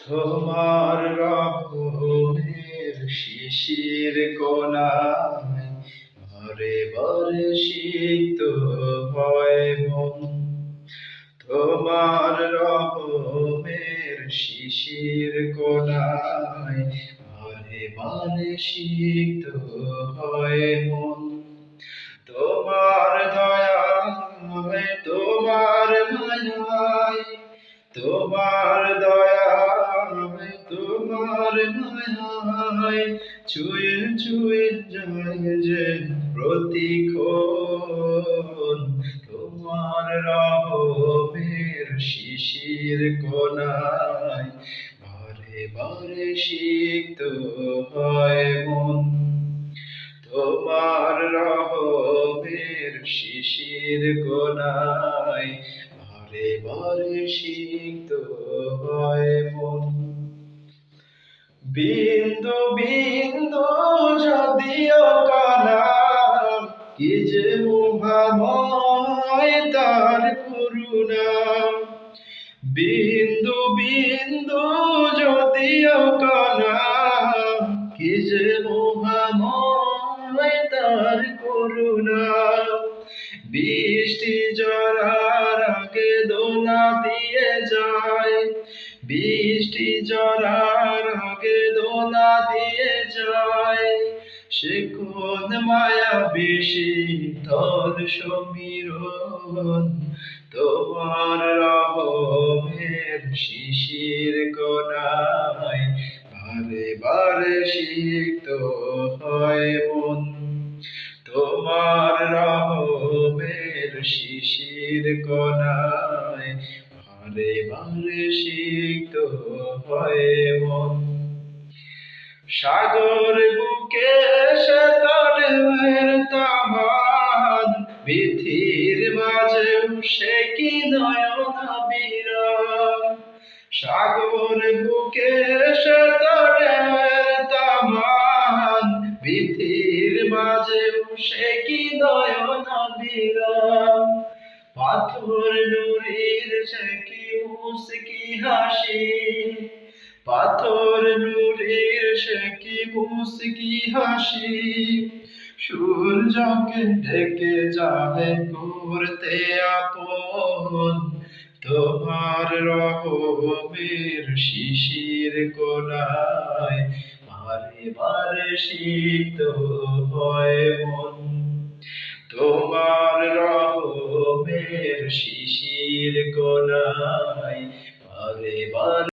তোমার রহমের শিশির কোণায় বারে বারে সিক্ত হয় মন। তোমার রহমের শিশির কোণায় বারে বারে সিক্ত হয় মন। তোমার দয়ায় তোমার মায়ায় তোমার দয়ায় তোমার মায়ায় ছুঁয়ে ছুঁয়ে যায় যে প্রতিক্ষণ। তোমার রহমের শিশির কোণায় বারে বারে সিক্ত হয় মন। তোমার রহমের শিশির কোণায় বারে বারে সিক্ত হয় মন। বিন্দু বিন্দু যদিও কানা, কি যে মহাময় তার করুণা। বিন্দু বিন্দু যদিও কানা, কি যে মহাময় তার করুণা। বৃষ্টি ঝরার আগে দোলা দিয়ে যায়, বৃষ্টি ঝরার আগে দোলা দিয়ে যায়। সে কোন মায়া বেশি তোর সমীরণ। তোমার রহমের শিশির কোণায় বারে বারে সিক্ত হয় মন। তোমার রহমের শিশির কোণায় বারে বারে সিক্ত হয় মন। সাগর বুকে সে ঢেউয়ের তামান, পৃথিবীর মাঝেও সে কি নয়ন বিরাম। সাগর বুকে সে ঢেউয়ের তামান, পৃথিবীর মাঝেও সে কি নয়ন বিরাম। পাথর নুরির সে কি মুস্কি হাসি, পাথর নুরির সে কি মুস্কি হাসি। সূর্যকে ঢেকে যায় করতে আপন। তোমার রহমের শিশির কোণায় বারে বারে সিক্ত হয় মন। তোমার রহমের শিশির কোণায় বারে বারে